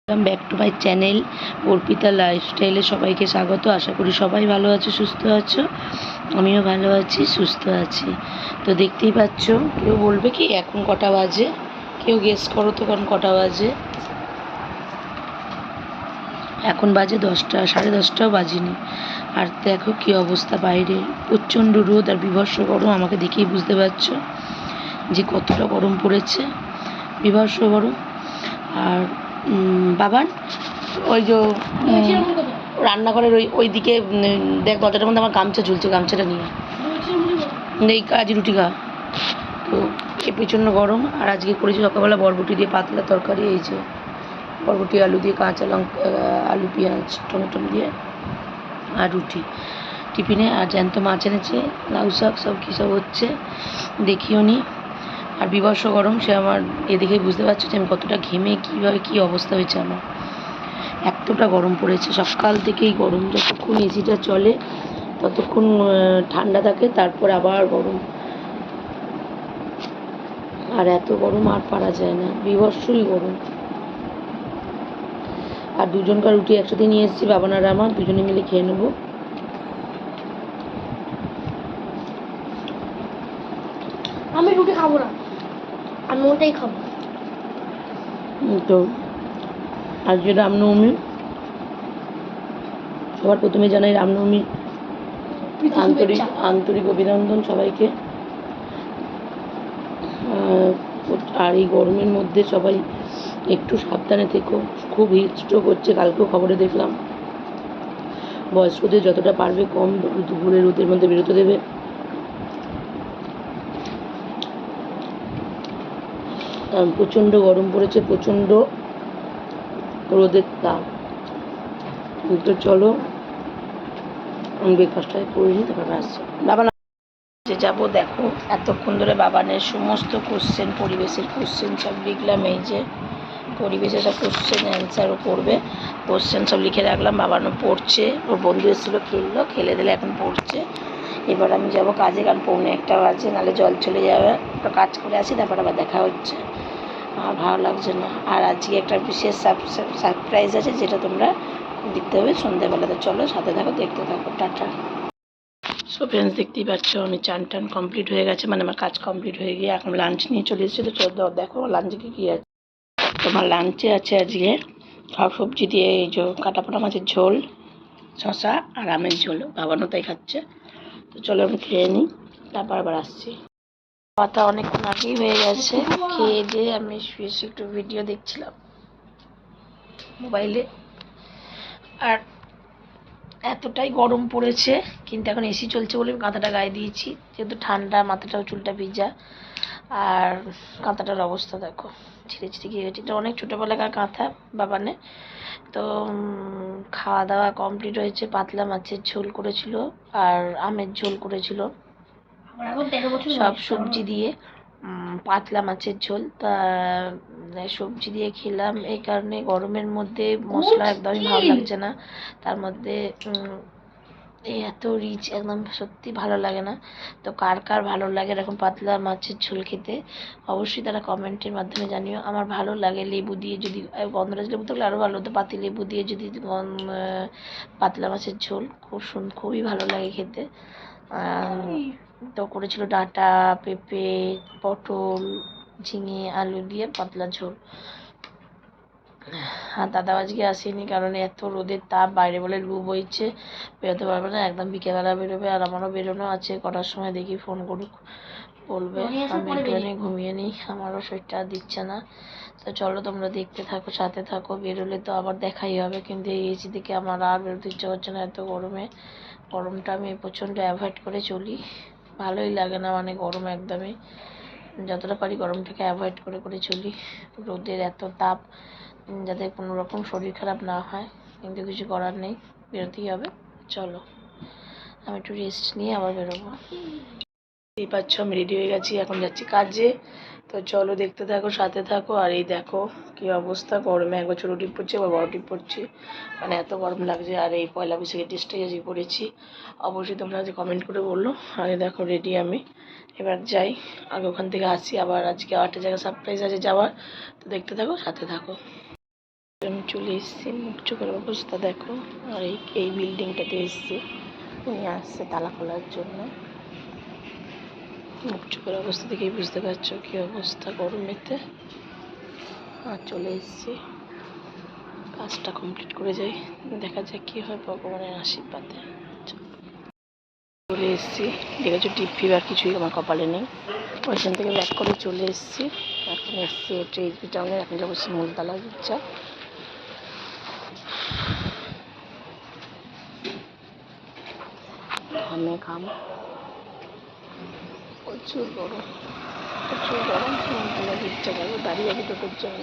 Welcome back to my channel Arpita লাইফস্টাইলে সবাইকে স্বাগত। আশা করি সবাই ভালো আছো, সুস্থ আছো। আমিও ভালো আছি, সুস্থ আছি। তো দেখতেই পাচ্ছ, কেউ বলবে কি এখন কটা বাজে, কেউ গেস করো তো কারণ কটা বাজে। এখন বাজে 10টা, 10:30টাও বাজেনি। আর দেখো কি অবস্থা বাইরে, প্রচণ্ড রোদ আর বীভৎস গরম। আমাকে দেখেই বুঝতে পারছো যে কতটা গরম পড়েছে, বীভৎস গরম। আর বাবার ওই যে রান্নাঘরের ওই দিকে দেখ, দরজাটার মধ্যে আমার গামছা ঝুলছে, গামছাটা নিয়ে এই কাজ রুটি খা। তো এ প্রচণ্ড গরম। আর আজকে করেছি সকালবেলা বরবটি দিয়ে পাতলা তরকারি, এই যে বরবটি আলু দিয়ে, কাঁচা লঙ্কা, আলু পেঁয়াজ টমেটো দিয়ে, আর রুটি টিফিনে। আর জ্যান্ত মাছ এনেছে, লাউ শাক, সব কী সব হচ্ছে দেখিও নি। আর বীভৎস গরম, সে আমার এ দেখে বুঝতে পারছো যে আমি কতটা ঘেমে কীভাবে কী অবস্থা হয়েছে আমার। এতটা গরম পড়েছে, সকাল থেকেই গরম। যতক্ষণ এসিটা চলে ততক্ষণ ঠান্ডা থাকে, তারপর আবার গরম। আর এত গরম আর পারা যায় না, বীভৎসই গরম। আর দুজনকার রুটি একসাথে নিয়ে এসেছি, বাবান আর আমার দুজনে মিলে খেয়ে নেবো। আমি রুটি খাবো না, আমি ওটাই খাবো। তো আজকে রামনবমী, সবার প্রথমে জানাই রামনবমী আন্তরিক অভিনন্দন সবাইকে। আর এই গরমের মধ্যে সবাই একটু সাবধানে থেকো, খুব হিট স্ট্রোক হচ্ছে, কালকেও খবরে দেখলাম। বয়স্কদের যতটা পারবে কম দুপুরের রোদের মধ্যে বেরোতে দেবে। প্রচণ্ড গরম পড়েছে, প্রচণ্ড রোদের তাপ। তো চলো আমি ব্রেকফাস্টটা করে নিই, তারপর আসছি। বাবা যে যাবো, দেখো এতক্ষণ ধরে বাবানের সমস্ত কোশ্চেন, পরিবেশের কোশ্চেন সব লিখলাম। এই যে পরিবেশে সব কোশ্চেন অ্যান্সারও করবে, কোশ্চেন সব লিখে রাখলাম। বাবানও পড়ছে, ওর বন্ধু এসেছিলো, খেলে দিলে এখন পড়ছে। এবার আমি যাব কাজে, কারণ 1:45 বাজে, নাহলে জল চলে যাবে। তো কাজ করে আসি, তারপর আবার দেখা হচ্ছে। আমার ভালো লাগছে না। আর আজকে একটা বিশেষ সারপ্রাইজ আছে, যেটা তোমরা দেখতে হবে সন্ধ্যেবেলাতে। চলো সাথে থাকো, দেখতে থাকো। টাটা। সো ফ্রেন্ডস, দেখতেই পাচ্ছ আমি চান টান কমপ্লিট হয়ে গেছে, মানে আমার কাজ কমপ্লিট হয়ে গিয়ে এখন লাঞ্চ নিয়ে চলে এসেছি। তো চলো দেখো লাঞ্চে কী আছে। তোমার লাঞ্চে আছে আজকে সব সবজি দিয়ে, এই যে কাটা পোটা মাছের ঝোল, শশা আর আমের ঝোল। বাবানও তাই খাচ্ছে। তো চলো আমি খেয়ে নিই, তারপর আবার আসছি। পাতা অনেকক্ষণ আগেই হয়ে গেছে, খেয়ে দিয়ে আমি শুয়ে একটু ভিডিও দেখছিলাম মোবাইলে। আর এতটাই গরম পড়েছে, কিন্তু এখন এসি চলছে বলে কাঁথাটা গায়ে দিয়েছি, যেহেতু ঠান্ডা, মাথাটাও চুলটা ভিজা। আর কাঁথাটার অবস্থা দেখো, ছিঁড়ে ছিঁড়ে গিয়ে গেছে। এটা অনেক ছোটোবেলাকার কাঁথা বাবানে। তো খাওয়া দাওয়া কমপ্লিট হয়েছে, পাতলা মাছের ঝোল করেছিল আর আমের ঝোল করেছিল, সব সবজি দিয়ে পাতলা মাছের ঝোল। তা সবজি দিয়ে খেলাম, এই কারণে গরমের মধ্যে মশলা একদমই ভালো লাগছে না। তার মধ্যে এই এত রিচ একদম সত্যি ভালো লাগে না। তো কার কার ভালো লাগে এরকম পাতলা মাছের ঝোল খেতে, অবশ্যই তারা কমেন্টের মাধ্যমে জানিও। আমার ভালো লাগে লেবু দিয়ে, যদি গন্ধরাজ লেবু থাকলে আরও ভালো হতো। পাতি লেবু দিয়ে যদি পাতলা মাছের ঝোল খুবই ভালো লাগে খেতে। তো করেছিল ডাঁটা, পেঁপে, পটল, ঝিঙে, আলু দিয়ে পাতলা ঝোল। আর দাদা আজকে আসেনি, কারণ এত রোদের তাপ, বাইরে বলে লু বইছে, বেরোতে পারবে না। একদম বিকেলবেলা বেরোবে। আর আমারও বেরোনো আছে, কটার সময় দেখি ফোন করুক, বলবে। আমি একটুখানি ঘুমিয়ে নিই, আমারও শরীরটা দিচ্ছে না। তো চলো তোমরা দেখতে থাকো, সাথে থাকো। বেরোলে তো আবার দেখাই হবে, কিন্তু এই এসি থেকে আমার আর বেরোতে ইচ্ছা করছে না। এত গরমটা আমি প্রচণ্ড অ্যাভয়েড করে চলি, ভালোই লাগে না, মানে গরম একদমই। যতটা পারি গরমটাকে অ্যাভয়েড করে চলি। রোদের এত তাপ, যাতে কোনো রকম শরীর খারাপ না হয়, কিন্তু কিছু করার নেই, বেরোতেই হবে। চলো আমি একটু রেস্ট নিয়ে আবার বেরোবো। এই পাচ্ছ আমি রেডি হয়ে গেছি, এখন যাচ্ছি কাজে। তো চলো দেখতে থাকো, সাথে থাকো। আর এই দেখো কী অবস্থা, গরমে একবার ছোটো টিপ পড়ছি, আবার বড় টিপ পড়ছি, মানে এত গরম লাগছে। আর এই পয়লা বৈশাখের ড্রেসটাই আজকে পরেছি, অবশ্যই তোমরা আজ কমেন্ট করে বললো। আর দেখো রেডি আমি, এবার যাই, আগে ওখান থেকে আসি। আবার আজকে আরেকটা জায়গায় সারপ্রাইজ আছে যাওয়ার, তো দেখতে থাকো, সাথে থাকো। আমি চলে এসেছি, মুখ চোখের অবস্থা দেখো। আর এই বিল্ডিংটাতে এসেছি, উনি আসছে তালা খোলার জন্য। মুখ চোখের অবস্থা দেখেই বুঝতে পারছো কি অবস্থা গরমেতে। আর চলে এসেছি, কাজটা কমপ্লিট করে যাই, দেখা যাক কি হয় ভগবানের আশীর্বাদে। চলে এসেছি, দেখেছো টিপ ফিভার কিছুই আমার কপালে নেই। ওইখান থেকে ব্যাক করে চলে এসেছি। এখন এসেছি হচ্ছে এইচবি টাউনে, এখন যাবো শিমুলতলা গির্জা। ঘাম প্রচুর গরম, শিমুলতলা গির্জা যাবো, দাঁড়িয়ে আছি টোটোর জন্য।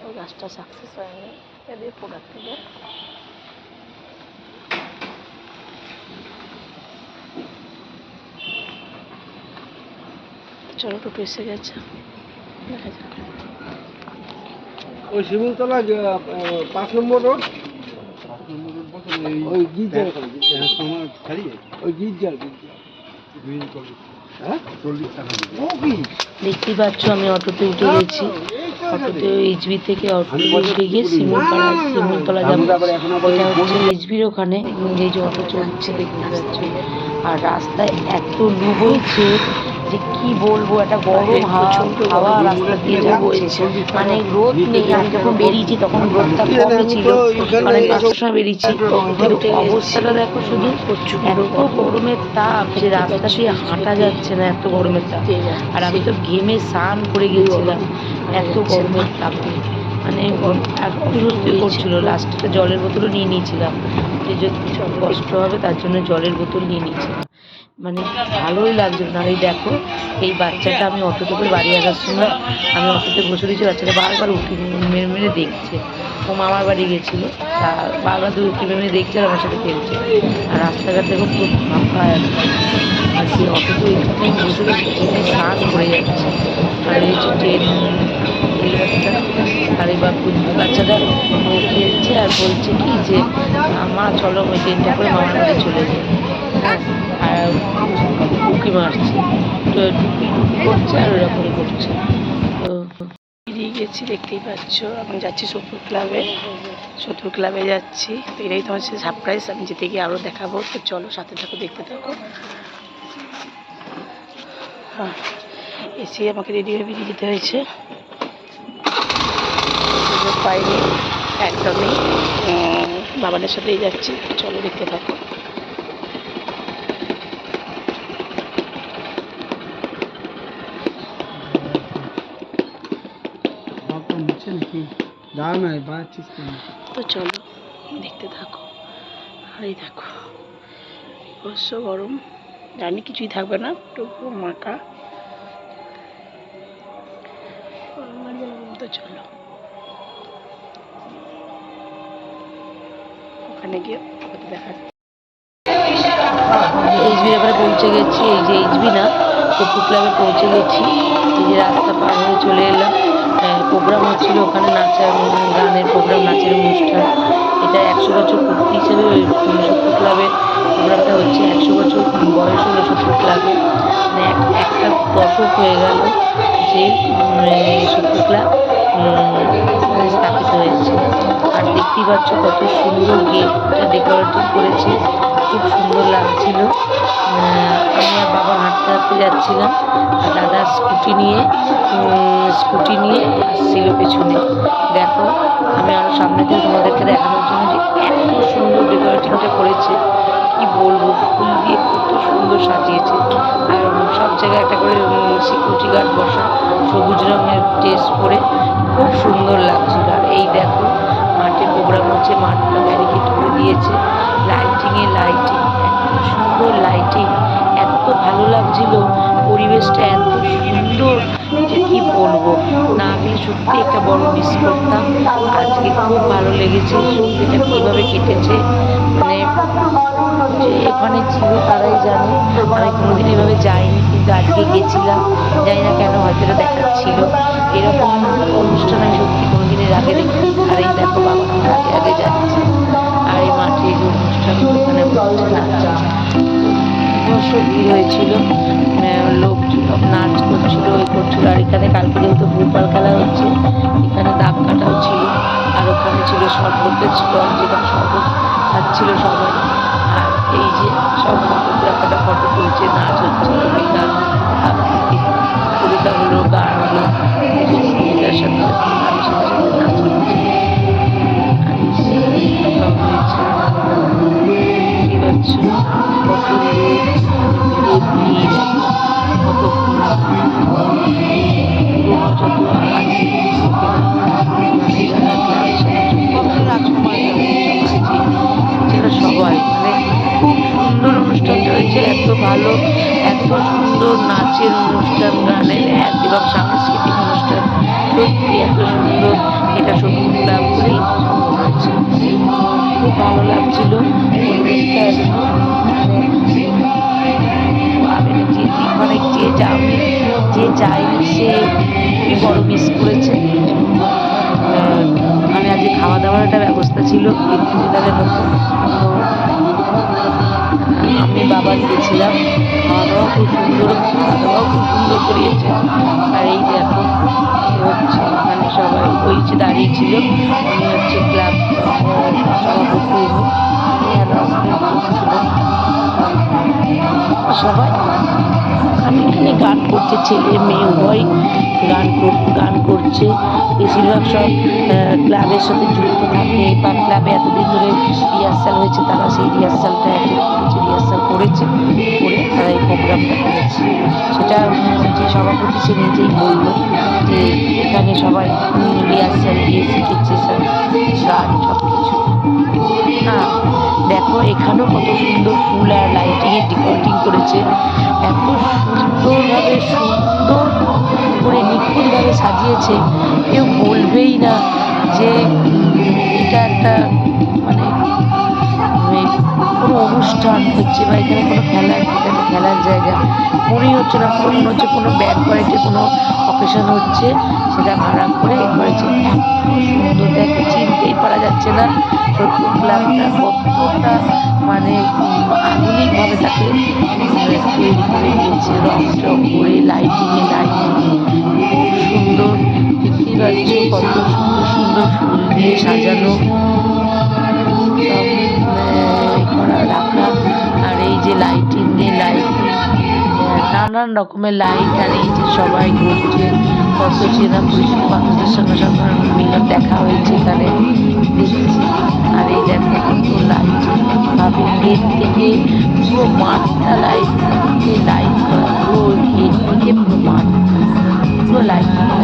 ওই গাছটা সাকসেস হয়নি, এদের প্রোডাক্ট থেকে। চলো টোটো এসে গেছে, দেখা যাক। ওই শিমুলতলা 5 নম্বর রোড, ওই গির্জার ওই গির্জার দেখতেই পাচ্ছ আমি অটোতে উঠে গেছি। অটোতে এইচবি থেকে অটোতে উঠে গিয়ে শিমুলতলা যাবো। এটা হচ্ছে এইচবির ওখানে, এই যে অটো চলছে দেখতে পাচ্ছ। আর রাস্তায় এত লু বইছে যে কি বলবো, একটা গরম হাওয়া রাস্তা দিয়ে যাচ্ছে, মানে রোদ নেই। আমি যখন বেরিয়েছি তখন রোদটা কম ছিল, মানে 5টার সময় বেরিয়েছি। কিন্তু অবস্থাটা দেখো শুধু, এত গরমের তাপ যে রাস্তা দিয়ে হাঁটা যাচ্ছে না, এত গরমের তাপ। আর আমি তো ঘেমে স্নান করে গিয়েছিলাম এত গরমের তাপে, মানে অস্বস্তি করছিল। লাস্টে জলের বোতলও নিয়ে নিয়েছিলাম, যে যদি কষ্ট হবে তার জন্য জলের বোতল নিয়ে নিয়েছিলাম। মানে ভালোই লাগছিল না। এই দেখো এই বাচ্চাটা, আমি অটোতে করে বাড়ি আসার সময় আমি অটোতে বসে দিয়েছি, বাচ্চাটা বারবার উঁকি মেরে মেরে দেখছে। ও মামার বাড়ি গেছিলো, তা বারবার উঁকি মেরে মেরে দেখছে আর আমার সাথে খেলছে। আর রাস্তাঘাট দেখো পুরো ফাঁকা একটা। আর সেই অটোতে এখানেই বসে বসে স্নান করে যাচ্ছে। আর এই যে ট্রেন বাচ্চা, আর এবার বাচ্চাটা খেলছে আর বলছে কি যে মা চলো ওই ট্রেনটা করে মামার বাড়ি চলে যাই। হ্যাঁ, আর উঁকি মারছে, টুকি করছে আর ওরকম করছে। তো বেরিয়ে গেছি, দেখতেই পাচ্ছ। এখন যাচ্ছি শত্রু ক্লাবে যাচ্ছি। তো এটাই তোমার সাথে সারপ্রাইজ, আমি যেতে গিয়ে আরও দেখাবো। তো চলো সাথে থাকো, দেখতে থাকো। হ্যাঁ, এসে আমাকে রেডি হয়ে বেরিয়ে যেতে হয়েছে, পাইনি একদমই। বাবানের সাথেই যাচ্ছি, চলো দেখতে থাকো। তো চলো দেখতে থাকো। আর এই দেখো অবশ্য গরম, জানি কিছুই থাকবে না, টুকু মাথা। তো চলো ওখানে গিয়ে দেখা। এইচবির এবারে পৌঁছে গেছি, এই যে এইচবি না, শত্রু ক্লাবে পৌঁছে গেছি। এই যে রাস্তা পার হয়ে চলে এলাম। প্রোগ্রাম হচ্ছিল ওখানে, গানের প্রোগ্রাম, নাচের অনুষ্ঠান। এটা 100 বছর পূর্তি হিসেবে ওই শত্রু ক্লাবে প্রোগ্রামটা হচ্ছে। 100 বছর বয়স হলো শত্রু ক্লাবে, মানে একটা দশক হয়ে গেল যে শত্রু ক্লাব স্থাপিত হয়েছে। আর দেখতেই পাচ্ছ কত সুন্দর গেটটা ডেকোরেটিভ করেছে, খুব সুন্দর লাগছিল। আমি আর বাবা হাঁটতে হাঁটতে যাচ্ছিলাম, আর দাদা স্কুটি নিয়ে আসছিল পেছনে। দেখো আমি আরও সামনে থেকে তোমাদেরকে দেখানোর জন্য যে এত সুন্দর ডেকোরেটিংটা করেছে, কি বলবো, ফুল দিয়ে কত সুন্দর সাজিয়েছে। আর সব জায়গায় একটা করে সিকিউরিটি গার্ড বসা, সবুজ রঙের ড্রেস পরে, খুব সুন্দর লাগছিল। আর এই দেখো মাঠে প্রোগ্রাম হচ্ছে, মাঠটা ব্যারিকেড করে দিয়েছে, লাইটিং, এত সুন্দর লাইটিং, এত ভালো লাগছিল, পরিবেশটা এত সুন্দর যে কি বলবো না। আমি সত্যি একটা বড় মিস করতাম, আজকে খুব ভালো লেগেছে। সত্যিটা কীভাবে কেটেছে, মানে যে এখানে ছিল তারাই জানে। আমি কোনোদিন এভাবে যাইনি, কিন্তু আজকে গেছিলাম, জানি না কেন, হয়তো এটা দেখাচ্ছিল। এরকম অনুষ্ঠান আমি সত্যি কোনোদিনের আগে দেখিনি। আর এই দেখো বাবা আমার আগে আগে যাচ্ছে। আর এই মাঠে যে অনুষ্ঠান ওখানে অবশ্য ভিড় হয়েছিল, লোক নাচ করছিল, করছিল। আর এখানে কালকে যেহেতু ফুটবল খেলা হচ্ছে, এখানে দাগ কাটা হচ্ছে। শরবতের স্টল, যেখানে শরবত খাচ্ছিল সবাই। আর এই যে সব ফটোগ্রাফাররা ফটো তুলছে, নাচ হচ্ছে, কবিতা আবৃত্তি, কবিতা হলো, গান হলো, কবিতার সাথে গানের সাথে সাথে নাচ হচ্ছে। আর এই যে সব হয়েছে, দেখতে পাচ্ছ কত লোক, ভিড়, কত পুরোনো যত আছে মানে যারা ক্লাবের সাথে সবাই, মানে খুব সুন্দর অনুষ্ঠানটা হয়েছে, এত ভালো, এত সুন্দর নাচের অনুষ্ঠান, গানের এবং সাংস্কৃতিক অনুষ্ঠান, সত্যি এত সুন্দর। এটা সত্যি ক্লাব করেই সম্ভব হয়েছে। খুব ভালো লাগছিল পরিবেশটা একদম, আমি মানে যে যায়নি সে খুবই বড় মিস করেছে। মানে আজকে খাওয়া দাওয়ার একটা ব্যবস্থা ছিল গেট-টুগেদারের মতো, তো আমি বাবা গিয়েছিলাম, খাওয়া দাওয়া খুব সুন্দর, খাওয়া দাওয়াও খুব সুন্দর করিয়েছে। আর এই দেখো হচ্ছে মানে সবাই ওই যে দাঁড়িয়েছিল, উনি হচ্ছে ক্লাব সভাপতি, সবাই আমি এখানে গান করছে, ছেলে মেয়ে উভয় গান করছে। বেশিরভাগ সব ক্লাবের সাথে যুক্ত থাকে বা ক্লাবে এতদিন ধরে রিহার্সাল হয়েছে, তারা সেই রিহার্সালটা রিহার্সাল করেছে, করে তারা এই প্রোগ্রামটা করেছে। সেটা যে সভাপতি সে নিজেই বলল যে এখানে সবাই রিহার্সাল দিয়ে শিখেছে সব গান সব কিছু। হ্যাঁ দেখো এখানেও কত সুন্দর ফুল আর লাইটিংয়ের ডেকোরেটিং করেছে, এত সুন্দরভাবে, সুন্দর করে নিখুঁতভাবে সাজিয়েছে, কেউ বলবেই না যে এটা একটা মানে কোনো অনুষ্ঠান হচ্ছে বা এখানে কোনো খেলার জায়গা মনেই হচ্ছে না। পুরো মনে হচ্ছে কোনো ব্যান্ড পার্টি, কোনো অকেশন হচ্ছে, সেটা ভাড়া করে এ করেছে। এত সুন্দর দেখে চিনতেই পারা যাচ্ছে না সত্যি ক্লাবটা কতটা মানে আধুনিকভাবে তাকে তৈরি করে দিয়েছে, রং টং করে, লাইটিং খুব সুন্দর। দেখতেই পাচ্ছ কত সুন্দর সুন্দর ফুল দিয়ে সাজানো সব করা রাখা। আর এই যে লাইটিং দিয়ে নানান রকমের লাইট, আর এই যে সবাই ঘুরছে, কত চেনা পরিচিত মানুষদের সঙ্গে সবার মিলন দেখা হয়েছে এখানে দেখছি। আর এই দেখো কত লাইট ভাবে গেট থেকে পুরো মাঠটা লাইট করা, পুরো গেট থেকে পুরো মাঠ পুরো লাইট করা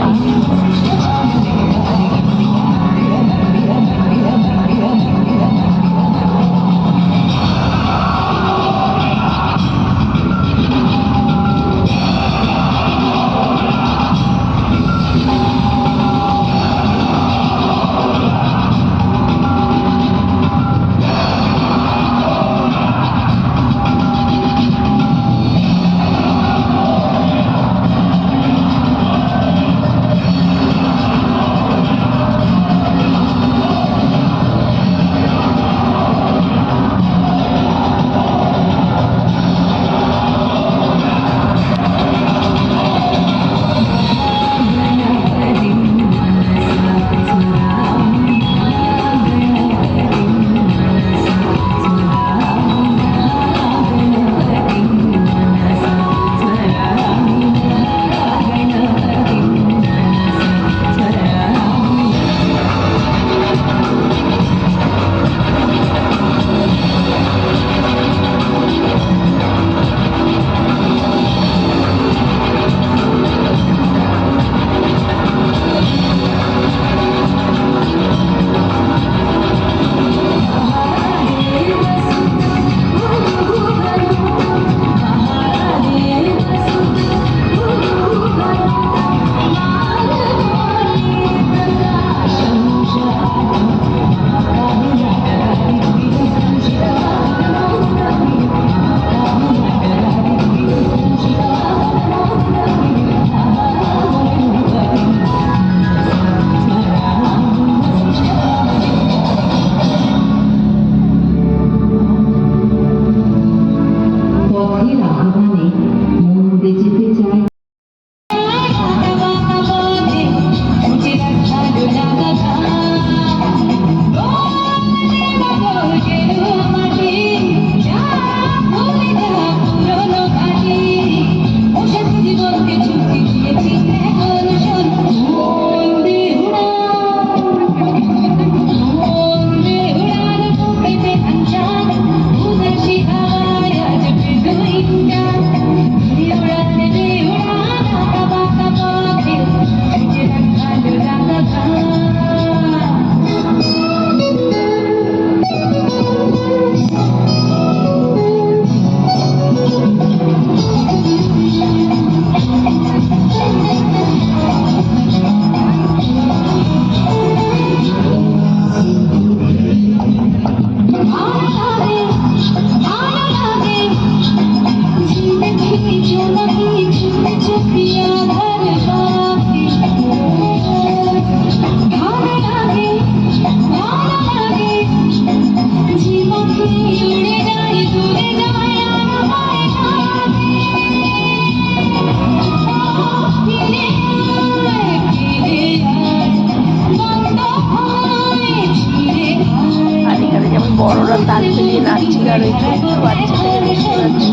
বড়রা তাল পেরিয়ে নাচছিল, আর ওই ছোট্ট বাচ্চাটাকে দেখতে পাচ্ছ,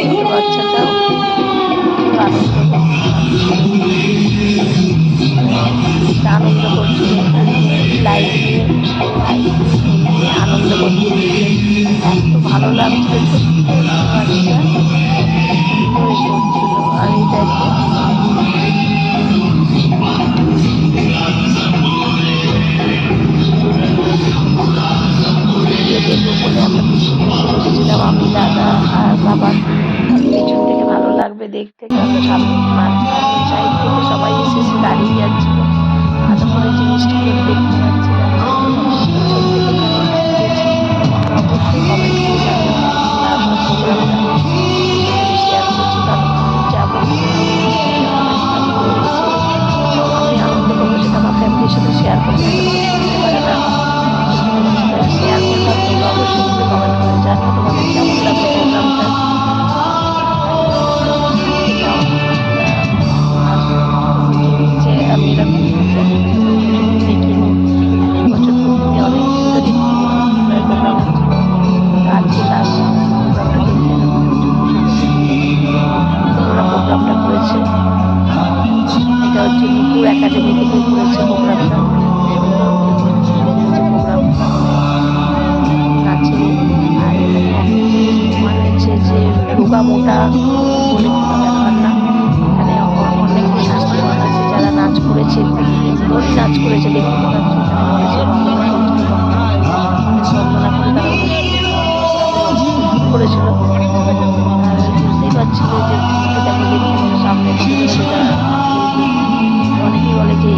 ছোট্ট বাচ্চাটাও খুব আনন্দ করছিল, লাইট নিয়ে আনন্দ করছিল, এত ভালো লাগছিল। ছোট্ট বাচ্চা করছিল। আর এই দেখো বলে আমরা বসেছিলাম, আমি, দাদা আর বাবা। পেছন থেকে ভালো লাগবে দেখতে, কারণ সামনে সাইড থেকে সবাই এসে দাঁড়িয়ে যাচ্ছিল, ভালো করে জিনিসটাকে দেখতে পাচ্ছিলাম। পেছন থেকে কেমন লাগছে অবশ্যই কমেন্ট করে জানাবেন। তারপর প্রোগ্রামটা শেয়ার করছি, কারণ যাবো আমি আনন্দ করবো, সেটা আমার ফ্যামিলির সাথে শেয়ার করতে পারে না। শেয়ার করলাম, তোমরা অবশ্যই কিন্তু কমেন্ট করে জানিও তোমাদের কেমন লাগবে প্রোগ্রামটা। যে আমি এরকম দেখিনি, বছর পূর্তি অনেকদিন ধরে প্রোগ্রাম হচ্ছে, আজকে লাস্ট প্রোগ্রামটা দেখে ওরা প্রোগ্রামটা করেছে। এটা হচ্ছে নুপুর একাডেমি থেকে করেছে প্রোগ্রামটা, প্রোগ্রামটা নাচে। আর মানে হচ্ছে যে রোগা মোটা বলে কোনো ব্যাপার না, এখানে অনেক শাস্ত্রবান আছে যারা নাচ করেছে, ধরে নাচ করেছে, দেখতে পাচ্ছ এখানে বন্দনা করে তারা করেছিল। বুঝতেই পারছিল যে দেখো দেখতে সামনে সেটা অনেকেই বলে যে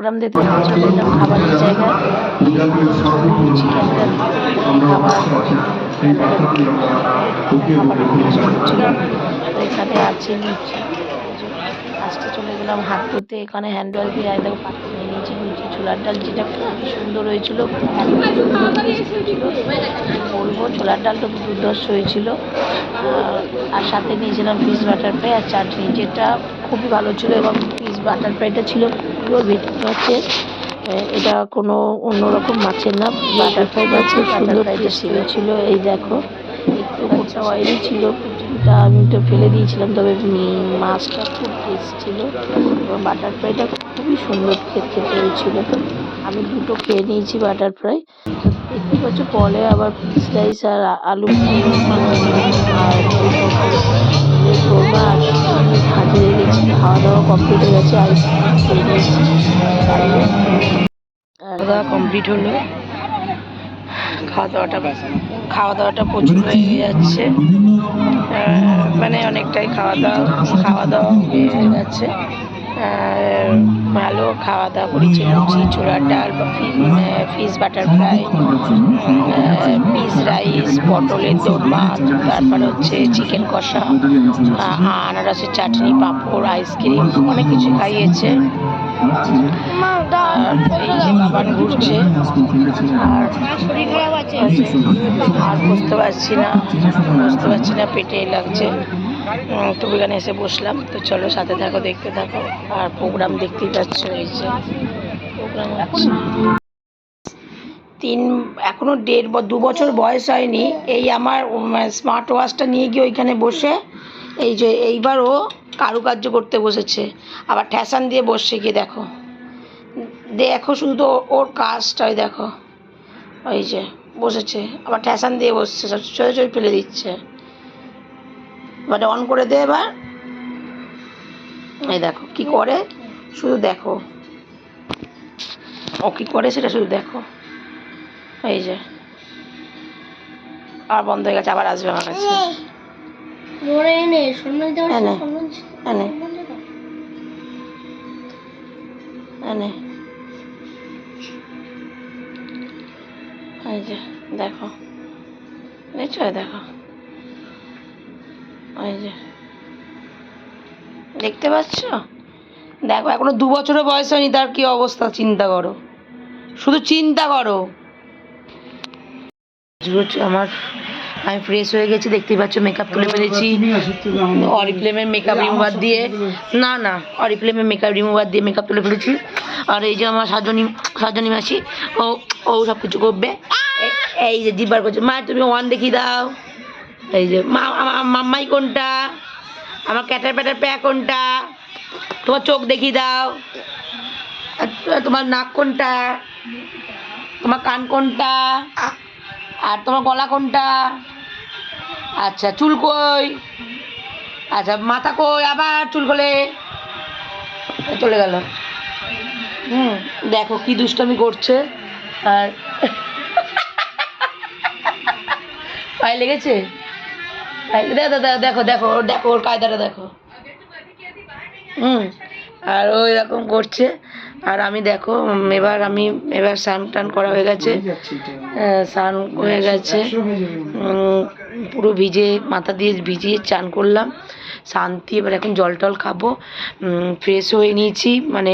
প্রোগ্রাম দেখতে চলে এলাম খাবারের জায়গায়। চিকেন খাবার এখানে আছে লুচি। লাস্টে চলে গেলাম হাত ধুতে, এখানে হ্যান্ড ওয়াশ দিয়ে দেখো পাত্র নিয়ে নিয়েছি লুচি। ছোলার ডাল যেটা খুবই সুন্দর হয়েছিল, বলবো ছোলার ডালটা দুর্ধর্ষ হয়েছিল। আর সাথে নিয়েছিলাম ফিশ বাটার ফ্রাই আর চাটনি, যেটা খুবই ভালো ছিল। এবং ফিশ বাটার ফ্রাইটা ছিল পুরো ভেটকি মাছের, এটা কোনো অন্যরকম মাছের না, বাটার ফ্রাই মাছের সুন্দর টেস্ট হয়েছিল। এই দেখো একটু ওটা অয়েলি ছিল, পুটিটা আমি তো ফেলে দিয়েছিলাম, তবে মাছটা খুব টেস্ট ছিল এবং বাটার ফ্রাইটা খুবই সুন্দর খেতে হয়েছিল। আমি দুটো খেয়ে নিয়েছি বাটার ফ্রাই। দেখতে পাচ্ছ পরে আবার ফিশ রাইস আর আলু আর হাজিরে গেছি। খাওয়া দাওয়া কমপ্লিট হয়ে গেছে, আইসক্রিম খেয়ে নিয়েছি। খাওয়া দাওয়া কমপ্লিট হলো, খাওয়া দাওয়াটা প্রচুর হয়ে যাচ্ছে, মানে অনেকটাই খাওয়া দাওয়া হয়ে গেছে। ভালো খাওয়া দাওয়া করেছি, লুচি, ছোলার ডাল, fish butter fry, fish rice, পটলের দোরমা, তারপরে হচ্ছে চিকেন কষা, আনারসের চাটনি, পাঁপড়, আইসক্রিম, অনেক কিছু খাইয়েছে। এই যে বাবান ঘুরছে, আর বুঝতে পারছি না, পেটে লাগছে। তো এখানে এসে বসলাম। তো চলো সাথে থাকো, দেখতে থাকো। আর প্রোগ্রাম দেখতেই পাচ্ছ, এই যে প্রোগ্রাম হচ্ছে। এখনো 1.5-2 বছর বয়স হয়নি, এই আমার স্মার্ট ওয়াচটা নিয়ে গিয়ে ওইখানে বসে এই যে এইবার ও কারুকার্য করতে বসেছে, আবার ঠ্যাসান দিয়ে বসছে গিয়ে। দেখো শুধু তো ওর কাজটাই দেখো, ওই যে বসেছে আবার ঠ্যাসান দিয়ে বসছে, সব চয়ে ফেলে দিচ্ছে। এবার অন করে দে এবার, এই দেখো কি করে, শুধু দেখো ও কি করে সেটা শুধু দেখো। এই যে আর বন্ধ হয়ে গেছে, আবার আসবে আমার কাছে। এই যে দেখো, দেখছো, দেখো, এই যে দেখতে পাচ্ছ, দেখো এখনো 2 বছরের বয়স হয়নি, তার কি অবস্থা চিন্তা করো, শুধু চিন্তা করো। আমি ফ্রেশ হয়ে গেছি, দেখতেই পাচ্ছ, মেকআপ তুলে ফেলেছি অরিফ্লেমের মেকআপ রিমুভার দিয়ে, অরিফ্লেমের মেকআপ রিমুভার দিয়ে মেকআপ তুলে ফেলেছি। আর এই যে আমার সাজনী মাসি, ও সব কিছু করবে। এই যে জিব্বার করছে, মা তুমি ওয়ান দেখিয়ে দাও। এই যে মাম্মাই কোনটা, আমার ক্যাটার প্যাটার প্যা কোনটা, তোমার চোখ দেখিয়ে দাও, তোমার নাক কোনটা, তোমার কান কোনটা, আর তোমার গলা কোনটা, আচ্ছা চুল কই, আচ্ছা মাথা কই, আবার চুল খোলে, চলে গেল। দেখো কি দুষ্টামি করছে। আর পায়ে লেগেছে, দেখো দেখো দেখো ওর কায়দাটা দেখো। আর ও এরকম করছে। আর আমি দেখো এবার স্নান টান করা হয়ে গেছে, স্নান হয়ে গেছে, পুরো মাথা দিয়ে ভিজিয়ে চান করলাম, শান্তি। এবার এখন জল টল খাবো, ফ্রেশ হয়ে নিয়েছি, মানে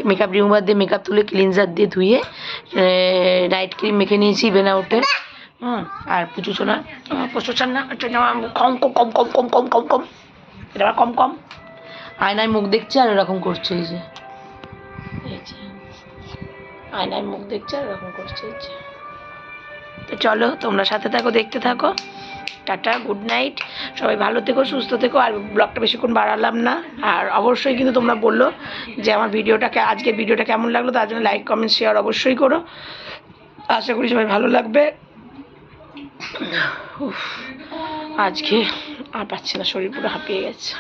মেকআপ রিমুভার দিয়ে মেকআপ তুলে ক্লিনজার দিয়ে ধুয়ে নাইট ক্রিম মেখে নিয়েছি বেনা উঠে। আর পুচুচোনা না কম কম কম কম কম কম কম কম এটা আবার কম কম আয়নায় মুখ দেখছে আর এরকম করছে। এই যে আয়নায় মুখ দেখছে আর এরকম করছে। এই যে তো চলো তোমরা সাথে থাকো, দেখতে থাকো। টাটা, গুড নাইট, সবাই ভালো থেকো, সুস্থ থেকো। আর ব্লগটা বেশিক্ষণ বাড়ালাম না। আর অবশ্যই কিন্তু তোমরা বললো যে আমার আজকের ভিডিওটা কেমন লাগলো, তার জন্য লাইক কমেন্ট শেয়ার অবশ্যই করো। আশা করি সবাই ভালো লাগবে। আজকে আর পাচ্ছি না, শরীর পুরো হাঁপিয়ে গেছে।